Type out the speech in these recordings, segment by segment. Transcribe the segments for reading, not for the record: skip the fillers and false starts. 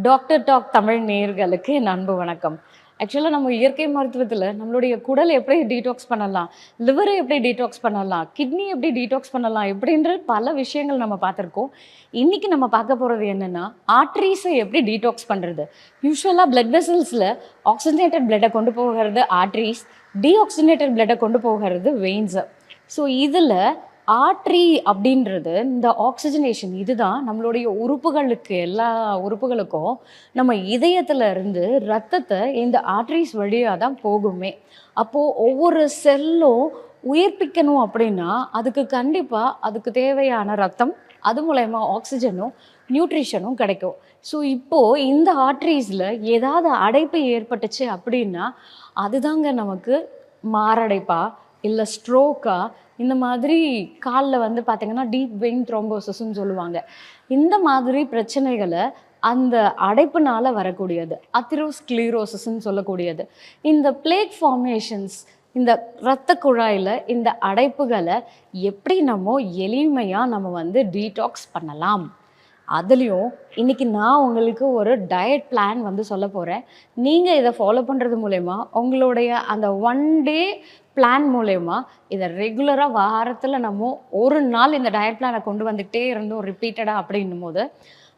Doctor talk Tamil நேயர்களுக்கு என் அன்பு வணக்கம். ஆக்சுவலாக நம்ம இயற்கை மருத்துவத்தில் நம்மளுடைய குடல் எப்படி டீடாக்ஸ் பண்ணலாம், லிவரை எப்படி டீடாக்ஸ் பண்ணலாம், கிட்னி எப்படி டீடாக்ஸ் பண்ணலாம் இப்படின்ற பல விஷயங்கள் நம்ம பார்த்துருக்கோம். இன்றைக்கி நம்ம பார்க்க போகிறது என்னென்னா, ஆர்ட்ரீஸை எப்படி டீடாக்ஸ் பண்ணுறது. யூஸ்வலாக பிளட் வெசல்ஸில் ஆக்சிஜனேட்டட் பிளட்டை கொண்டு போகிறது ஆர்ட்ரீஸ், டீஆக்சிஜனேட்டட் பிளட்டை கொண்டு போகிறது வெயின்ஸு. ஸோ இதில் ஆர்ட்ரி அப்படின்றது இந்த ஆக்சிஜனேஷன் இதுதான் நம்மளுடைய உறுப்புகளுக்கு எல்லா உறுப்புகளுக்கும் நம்ம இதயத்துல இருந்து ரத்தத்தை இந்த ஆர்ட்ரிஸ் வழியாக தான் போகுமே. அப்போது ஒவ்வொரு செல்லும் உயிர்ப்பிக்கணும் அப்படின்னா அதுக்கு கண்டிப்பாக அதுக்கு தேவையான ரத்தம், அது மூலயமா ஆக்சிஜனும் நியூட்ரிஷனும் கிடைக்கும். ஸோ இப்போது இந்த ஆர்ட்ரீஸில் ஏதாவது அடைப்பு ஏற்பட்டுச்சு அப்படின்னா அதுதாங்க நமக்கு மாரடைப்பா இல்லை ஸ்ட்ரோக்கா, இந்த மாதிரி காலில் வந்து பார்த்திங்கன்னா டீப் வெயின் த்ரோம்போசிஸ்ன்னு சொல்லுவாங்க. இந்த மாதிரி பிரச்சனைகளை அந்த அடைப்புனால வரக்கூடியது அத்திரோஸ்க்ளீரோசிஸ்ன்னு சொல்லக்கூடியது. இந்த பிளேக் ஃபார்மேஷன்ஸ், இந்த இரத்த குழாயில் இந்த அடைப்புகளை எப்படி நம்ம எளிமையாக நம்ம வந்து டீடாக்ஸ் பண்ணலாம். அதுலேயும் இன்றைக்கி நான் உங்களுக்கு ஒரு டயட் பிளான் வந்து சொல்ல போகிறேன். நீங்கள் இதை ஃபாலோ பண்ணுறது மூலயமா உங்களுடைய அந்த ஒன் டே பிளான் மூலயமா இதை ரெகுலராக வாரத்தில் நம்ம ஒரு நாள் இந்த டயட் பிளானை கொண்டு வந்துகிட்டே இருந்தோம் ரிப்பீட்டடாக அப்படின்னும் போது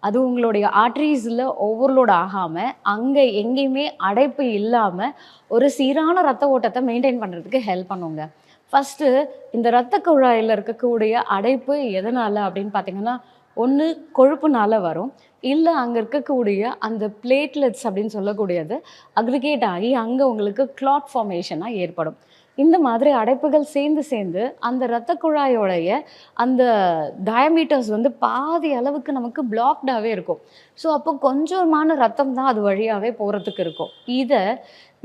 அது உங்களுடைய ஆர்ட்ரீஸில் ஓவர்லோட் ஆகாமல் அங்கே எங்கேயுமே அடைப்பு இல்லாமல் ஒரு சீரான ரத்த ஓட்டத்தை மெயின்டைன் பண்ணுறதுக்கு ஹெல்ப் பண்ணுங்க. ஃபஸ்ட்டு இந்த இரத்த குழாயில் இருக்கக்கூடிய அடைப்பு எதனால் அப்படின்னு பார்த்தீங்கன்னா, ஒன்று கொழுப்புனால வரும், இல்லை அங்கே இருக்கக்கூடிய அந்த பிளேட்லெட்ஸ் அப்படின்னு சொல்லக்கூடியது அக்ரிகேட் ஆகி அங்கே உங்களுக்கு கிளாட் ஃபார்மேஷனாக ஏற்படும். இந்த மாதிரி அடைப்புகள் சேர்ந்து சேர்ந்து அந்த இரத்த குழாயோடைய அந்த டயமீட்டர்ஸ் வந்து பாதி அளவுக்கு நமக்கு பிளாக்டாகவே இருக்கும். ஸோ அப்போ கொஞ்சமான ரத்தம் தான் அது வழியாகவே போகிறதுக்கு இருக்கும். இதை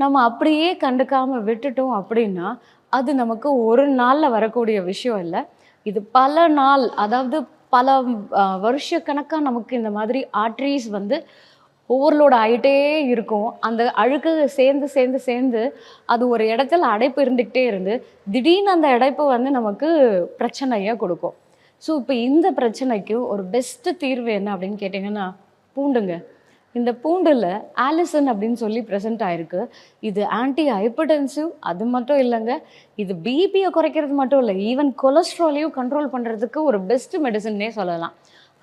நம்ம அப்படியே கண்டுக்காமல் விட்டுட்டோம் அப்படின்னா அது நமக்கு ஒரு நாளில் வரக்கூடிய விஷயம் இல்லை. இது பல நாள், அதாவது பல வருஷக்கணக்காக நமக்கு இந்த மாதிரி ஆர்ட்ரீஸ் வந்து ஓவர்லோட் ஆகிட்டே இருக்கும். அந்த அழுக்கு சேர்ந்து சேர்ந்து சேர்ந்து அது ஒரு இடத்துல அடைப்பு இருந்துக்கிட்டே இருந்து திடீர்னு அந்த அடைப்பு வந்து நமக்கு பிரச்சனையாக கொடுக்கும். ஸோ இப்போ இந்த பிரச்சனைக்கு ஒரு பெஸ்ட்டு தீர்வு என்ன அப்படின்னு கேட்டிங்கன்னா, பூண்டுங்க. இந்த பூண்டில் ஆலிசன் அப்படின்னு சொல்லி ப்ரெசென்ட் ஆகிருக்கு. இது ஆன்டி ஹைப்பர்டென்சிவ், அது மட்டும் இல்லைங்க, இது பிபியை குறைக்கிறது மட்டும் இல்லை, ஈவன் கொலஸ்ட்ராலையும் கண்ட்ரோல் பண்ணுறதுக்கு ஒரு பெஸ்ட்டு மெடிசன்னே சொல்லலாம்.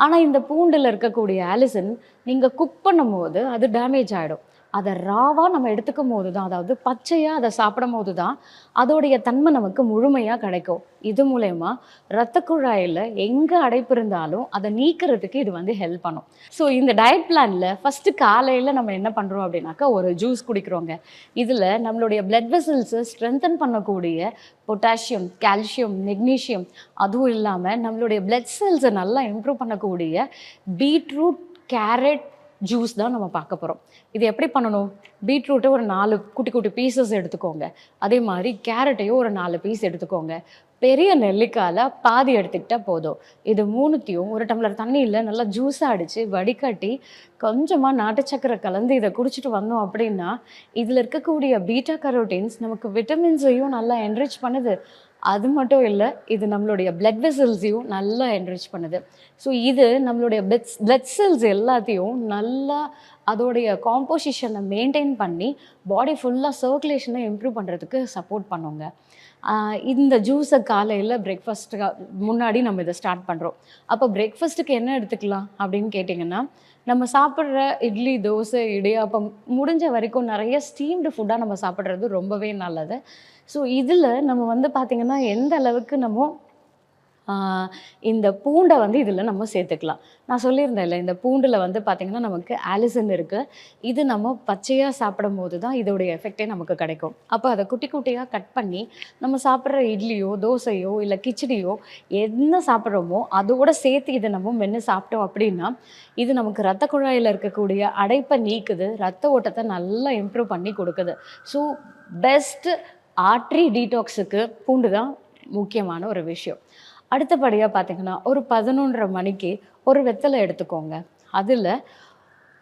ஆனால் இந்த பூண்டில் இருக்கக்கூடிய ஆலிசன் நீங்கள் குக் பண்ணும் போது அது டேமேஜ் ஆகிடும். அதை ராவாக நம்ம எடுத்துக்கும் போது தான், அதாவது பச்சையாக அதை சாப்பிடும் போது தான் அதோடைய தன்மை நமக்கு முழுமையாக கிடைக்கும். இது மூலயமா இரத்த குழாயில் எங்கே அடைப்பு இருந்தாலும் அதை நீக்கிறதுக்கு இது வந்து ஹெல்ப் பண்ணும். ஸோ இந்த டயட் பிளானில் ஃபஸ்ட்டு காலையில் நம்ம என்ன பண்ணுறோம் அப்படின்னாக்கா ஒரு ஜூஸ் குடிக்கிறோங்க. இதில் நம்மளுடைய பிளட் வெசல்ஸை ஸ்ட்ரென்தன் பண்ணக்கூடிய பொட்டாசியம், கால்சியம், மெக்னீஷியம், அதுவும் இல்லாமல் நம்மளுடைய பிளட் செல்ஸை நல்லா இம்ப்ரூவ் பண்ணக்கூடிய பீட்ரூட், கேரட் ஜூஸ் தான் நம்ம பார்க்க போகிறோம். இது எப்படி பண்ணணும்? பீட்ரூட்டை ஒரு 4 குட்டி குட்டி பீசஸ் எடுத்துக்கோங்க. அதே மாதிரி கேரட்டையும் ஒரு 4 பீஸ் எடுத்துக்கோங்க. பெரிய நெல்லிக்காயில் பாதி எடுத்துக்கிட்டால் போதும். இது மூணுத்தையும் ஒரு டம்ளர் தண்ணியில் நல்லா ஜூஸாக அடித்து வடிகட்டி கொஞ்சமாக நாட்டு சக்கரை கலந்து இதை குடிச்சிட்டு வந்தோம் அப்படின்னா இதில் இருக்கக்கூடிய பீட்டா கரோட்டின்ஸ் நமக்கு விட்டமின்ஸையும் நல்லா என்ரிச் பண்ணுது. அது மட்டும் இல்லை, இது நம்மளுடைய பிளட் வெசல்ஸையும் நல்லா என்ரிச் பண்ணுது. ஸோ இது நம்மளுடைய பிளட் செல்ஸ் எல்லாத்தையும் நல்லா அதோடைய காம்போசிஷனை மெயின்டைன் பண்ணி பாடி ஃபுல்லாக சர்க்குலேஷனை இம்ப்ரூவ் பண்ணுறதுக்கு சப்போர்ட் பண்ணுங்க. இந்த ஜூஸை காலையில் பிரேக்ஃபாஸ்ட்டுக்கு முன்னாடி நம்ம இதை ஸ்டார்ட் பண்ணுறோம். அப்போ பிரேக்ஃபாஸ்ட்டுக்கு என்ன எடுத்துக்கலாம் அப்படின்னு கேட்டிங்கன்னா, நம்ம சாப்பிட்ற இட்லி, தோசை, இடியாப்பம் முடிஞ்ச வரைக்கும் நிறைய ஸ்டீம்டு ஃபுட்டாக நம்ம சாப்பிட்றது ரொம்பவே நல்லது. ஸோ இதில் நம்ம வந்து பார்த்திங்கன்னா எந்த அளவுக்கு நம்ம இந்த பூண்டை வந்து இதில் நம்ம சேர்த்துக்கலாம். நான் சொல்லியிருந்தேன் இல்லை, இந்த பூண்டில் வந்து பார்த்திங்கன்னா நமக்கு ஆலிசன் இருக்குது. இது நம்ம பச்சையாக சாப்பிடும் போது தான் இதோடைய எஃபெக்டே நமக்கு கிடைக்கும். அப்போ அதை குட்டி குட்டியாக கட் பண்ணி நம்ம சாப்பிட்ற இட்லியோ, தோசையோ, இல்லை கிச்சடியோ என்ன சாப்பிட்றோமோ அதோடு சேர்த்து இதை நம்ம மென்று சாப்பிட்டோம் அப்படின்னா இது நமக்கு இரத்த குழாயில் இருக்கக்கூடிய அடைப்பை நீக்குது, ரத்த ஓட்டத்தை நல்லா இம்ப்ரூவ் பண்ணி கொடுக்குது. ஸோ பெஸ்ட்டு ஆர்ட்ரி டீடாக்ஸுக்கு பூண்டு தான் முக்கியமான ஒரு விஷயம். அடுத்தபடியாக பார்த்திங்கன்னா ஒரு 11:30 மணிக்கு ஒரு வெத்தலை எடுத்துக்கோங்க. அதில்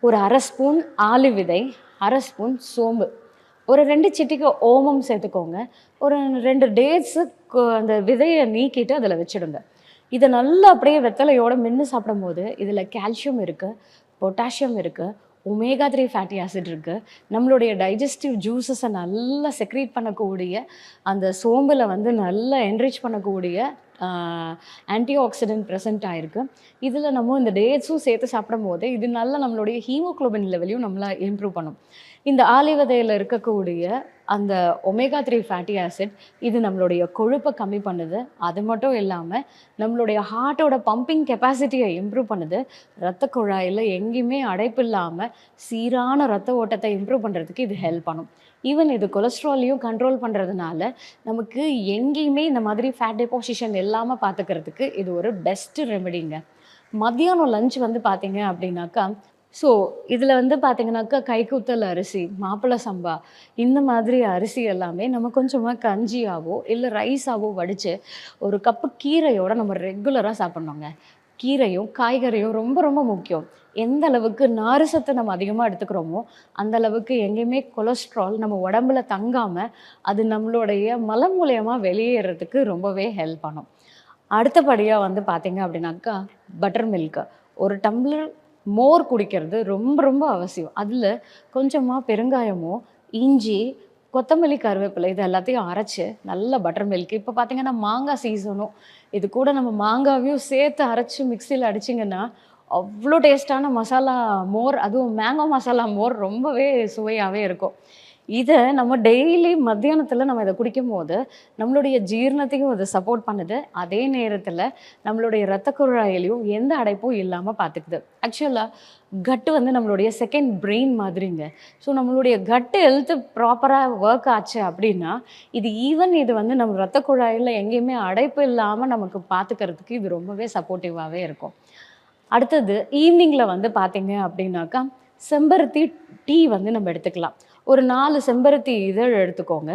ஒரு 1/2 ஸ்பூன் ஆலிவ் விதை, 1/2 ஸ்பூன் சோம்பு, ஒரு 2 சிட்டிகை ஓமம் சேர்த்துக்கோங்க. ஒரு 2 டேட்ஸு அந்த விதையை நீக்கிட்டு அதில் வச்சுடுங்க. இதை நல்லா அப்படியே வெத்தலையோடு மென்று சாப்பிடும் போது இதில் கால்சியம் இருக்குது, பொட்டாசியம் இருக்குது, ஒமேகா 3 ஃபேட்டி ஆசிட் இருக்குது. நம்மளுடைய டைஜஸ்டிவ் ஜூஸஸை நல்லா செக்ரீட் பண்ணக்கூடிய அந்த சோம்பில் வந்து நல்லா என்ரிச் பண்ணக்கூடிய ஆன்டி ஆக்சிடென்ட் ப்ரெசென்ட் ஆகிருக்கு. இதில் நம்ம இந்த டேட்ஸும் சேர்த்து சாப்பிடும் போது இது நல்லா நம்மளுடைய ஹீமோக்ளோபின் லெவலையும் நம்மளை இம்ப்ரூவ் பண்ணும். இந்த ஆளி விதையில் இருக்கக்கூடிய அந்த ஒமேகா 3 ஃபேட்டி ஆசிட் இது நம்மளுடைய கொழுப்பை கம்மி பண்ணுது. அது மட்டும் இல்லாமல் நம்மளுடைய ஹார்ட்டோட பம்பிங் கெப்பாசிட்டியை இம்ப்ரூவ் பண்ணுது. இரத்த குழாயில் எங்கேயுமே அடைப்பு இல்லாமல் சீரான இரத்த ஓட்டத்தை இம்ப்ரூவ் பண்ணுறதுக்கு இது ஹெல்ப் பண்ணும். ஈவன் இது கொலஸ்ட்ராலையும் கண்ட்ரோல் பண்ணுறதுனால நமக்கு எங்கேயுமே இந்த மாதிரி ஃபேட் டெபாசிஷன் இல்லாமல் பார்த்துக்கிறதுக்கு இது ஒரு பெஸ்ட்டு ரெமெடிங்க. மத்தியானம் லஞ்ச் வந்து பார்த்தீங்க அப்படின்னாக்கா, ஸோ இதில் வந்து பார்த்தீங்கன்னாக்கா கைக்குத்தல் அரிசி, மாப்பிள்ளை சம்பா இந்த மாதிரி அரிசி எல்லாமே நம்ம கொஞ்சமாக கஞ்சியாவோ இல்லை ரைஸாவோ வடித்து ஒரு கப்பு கீரையோட நம்ம ரெகுலராக சாப்பிட்ணுங்க. கீரையும் காய்கறியும் ரொம்ப ரொம்ப முக்கியம். எந்த அளவுக்கு நார் சத்து நம்ம அதிகமாக எடுத்துக்கிறோமோ அந்த அளவுக்கு எங்கேயுமே கொலஸ்ட்ரால் நம்ம உடம்புல தங்காமல் அது நம்மளுடைய மலம் மூலயமா வெளியேறதுக்கு ரொம்பவே ஹெல்ப் பண்ணும். அடுத்தபடியாக வந்து பார்த்தீங்க அப்படின்னாக்கா பட்டர் மில்க்கு, ஒரு டம்ளர் மோர் குடிக்கிறது ரொம்ப ரொம்ப அவசியம். அதில் கொஞ்சமாக பெருங்காயமோ இஞ்சி கொத்தமல்லி கருவேப்பிலை இது எல்லாத்தையும் அரைச்சி நல்ல பட்டர் மில்க். இப்போ பார்த்தீங்கன்னா மாங்காய் சீசனும், இது கூட நம்ம மாங்காவையும் சேர்த்து அரைச்சி மிக்சியில் அடிச்சிங்கன்னா அவ்வளோ டேஸ்டான மசாலா மோர், அதுவும் மேங்கோ மசாலா மோர் ரொம்பவே சுவையாகவே இருக்கும். இதை நம்ம டெய்லி மத்தியானத்தில் நம்ம இதை குடிக்கும்போது நம்மளுடைய ஜீரணத்தையும் இது சப்போர்ட் பண்ணுது. அதே நேரத்தில் நம்மளுடைய இரத்த குழாயிலையும் எந்த அடைப்பும் இல்லாமல் பார்த்துக்குது. ஆக்சுவலாக கட்டு வந்து நம்மளுடைய செகண்ட் பிரெயின் மாதிரிங்க. ஸோ நம்மளுடைய கட்டு ஹெல்த்து ப்ராப்பராக ஒர்க் ஆச்சு அப்படின்னா இது வந்து நம்ம இரத்த குழாயில் எங்கேயுமே அடைப்பு இல்லாமல் நமக்கு பார்த்துக்கிறதுக்கு இது ரொம்பவே சப்போர்ட்டிவாகவே இருக்கும். அடுத்தது ஈவினிங்கில் வந்து பார்த்தீங்க அப்படின்னாக்கா செம்பருத்தி டீ வந்து நம்ம எடுத்துக்கலாம். ஒரு 4 செம்பருத்தி இதழ் எடுத்துக்கோங்க.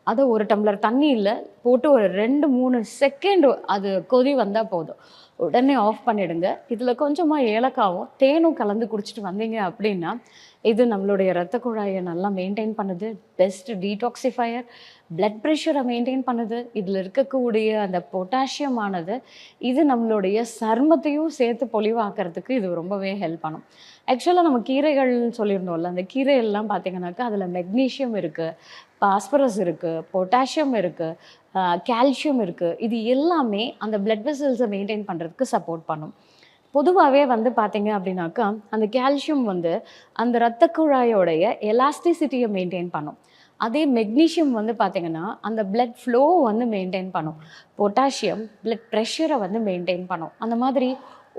அதை ஒரு டம்ளர் தண்ணியில் போட்டு ஒரு 2-3 செகண்ட் அது கொதி வந்தால் போதும். உடனே ஆஃப் பண்ணிடுங்க. இதில் கொஞ்சமாக ஏலக்காவும் தேனும் கலந்து குடிச்சிட்டு வந்தீங்க அப்படின்னா இது நம்மளுடைய இரத்த குழாயை நல்லா மெயின்டைன் பண்ணுது. பெஸ்ட் டீடாக்சிஃபையர், பிளட் ப்ரெஷரை மெயின்டைன் பண்ணுது. இதில் இருக்கக்கூடிய அந்த பொட்டாசியம் ஆனது இது நம்மளுடைய சருமத்தையும் சேர்த்து பொலிவாக்கிறதுக்கு இது ரொம்பவே ஹெல்ப் பண்ணும். ஆக்சுவலாக நம்ம கீரைகள்னு சொல்லியிருந்தோம்ல, அந்த கீரையெல்லாம் பார்த்தீங்கன்னாக்கா அதில் மெக்னீஷியம் இருக்குது, பாஸ்பரஸ் இருக்குது, பொட்டாசியம் இருக்குது, கால்சியம் இருக்குது. இது எல்லாமே அந்த பிளட் வெசல்ஸை மெயின்டைன் பண்ணுறதுக்கு சப்போர்ட் பண்ணும். பொதுவாகவே வந்து பார்த்தீங்க அப்படின்னாக்கா அந்த கால்சியம் வந்து அந்த இரத்த குழாயோடைய எலாஸ்டிசிட்டியை மெயின்டைன் பண்ணும். அதே மெக்னீஷியம் வந்து பார்த்தீங்கன்னா அந்த பிளட் ஃப்ளோ வந்து மெயின்டைன் பண்ணும். பொட்டாசியம் பிளட் ப்ரெஷரை வந்து மெயின்டைன் பண்ணும். அந்த மாதிரி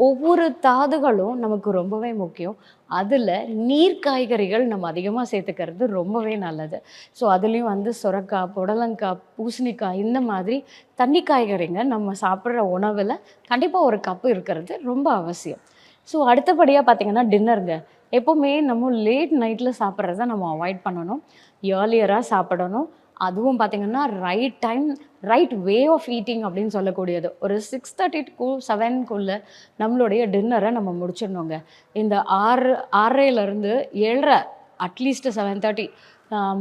ஒவ்வொரு தாதுகளும் நமக்கு ரொம்பவே முக்கியம். அதில் நீர் காய்கறிகள் நம்ம அதிகமாக சேர்த்துக்கிறது ரொம்பவே நல்லது. ஸோ அதுலேயும் வந்து சுரக்காய், புடலங்காய், பூசணிக்காய் இந்த மாதிரி தண்ணி காய்கறிங்க நம்ம சாப்பிட்ற உணவில் கண்டிப்பாக ஒரு கப்பு இருக்கிறது ரொம்ப அவசியம். ஸோ அடுத்தபடியாக பார்த்திங்கன்னா டின்னருங்க. எப்போவுமே நம்ம லேட் நைட்டில் சாப்பிட்றத நம்ம அவாய்ட் பண்ணணும். ஏர்லியராக சாப்பிடணும். அதுவும் பார்த்திங்கன்னா right time, right way of eating அப்படின்னு சொல்லக்கூடியது. ஒரு 6:30 to 7 நம்மளுடைய டின்னரை நம்ம முடிச்சிடணுங்க. இந்த 6:30 7:30 அட்லீஸ்ட் 7:30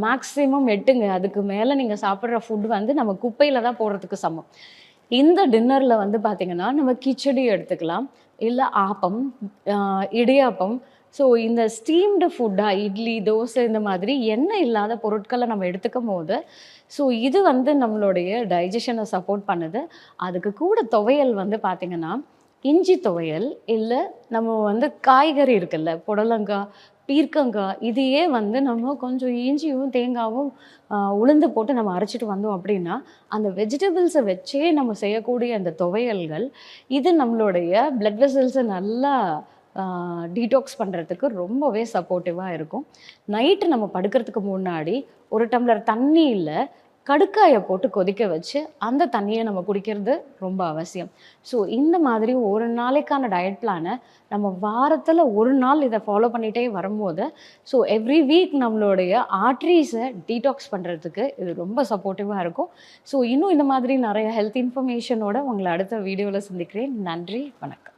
மேக்ஸிமம் 8ங்க. அதுக்கு மேலே நீங்கள் சாப்பிட்ற ஃபுட் வந்து நம்ம குப்பையில் தான் போடுறதுக்கு சமம். இந்த டின்னரில் வந்து பார்த்திங்கன்னா நம்ம கிச்சடி எடுத்துக்கலாம், இல்லை ஆப்பம், இடியாப்பம். ஸோ இந்த ஸ்டீம்டு ஃபுட்டாக இட்லி, தோசை இந்த மாதிரி எண்ணெய் இல்லாத பொருட்களை நம்ம எடுத்துக்கும் போது ஸோ இது வந்து நம்மளுடைய டைஜஷனை சப்போர்ட் பண்ணுது. அதுக்கு கூட துவையல் வந்து பார்த்திங்கன்னா இஞ்சி துவையல், இல்லை நம்ம வந்து காய்கறி இருக்குல்ல புடலங்காய், பீர்க்கங்காய், இதையே வந்து நம்ம கொஞ்சம் இஞ்சியும் தேங்காயும் உளுந்து போட்டு நம்ம அரைச்சிட்டு வந்தோம் அப்படின்னா அந்த வெஜிடபிள்ஸை வச்சே நம்ம செய்யக்கூடிய அந்த துவையல்கள் இது நம்மளுடைய பிளட் வெசல்ஸை நல்லா டீடாக்ஸ் பண்ணுறதுக்கு ரொம்பவே சப்போர்ட்டிவாக இருக்கும். நைட்டு நம்ம படுக்கிறதுக்கு முன்னாடி ஒரு டம்ளர் தண்ணியில் கடுக்காயை போட்டு கொதிக்க வச்சு அந்த தண்ணியை நம்ம குடிக்கிறது ரொம்ப அவசியம். ஸோ இந்த மாதிரி ஒரு நாளைக்கான டயட் பிளானை நம்ம வாரத்தில் ஒரு நாள் இதை ஃபாலோ பண்ணிகிட்டே வரும்போது ஸோ எவ்ரி வீக் நம்மளுடைய ஆர்ட்ரிஸை டீடாக்ஸ் பண்ணுறதுக்கு இது ரொம்ப சப்போர்ட்டிவாக இருக்கும். ஸோ இன்னும் இந்த மாதிரி நிறைய ஹெல்த் இன்ஃபர்மேஷனோட உங்களை அடுத்த வீடியோவில் சந்திக்கிறேன். நன்றி, வணக்கம்.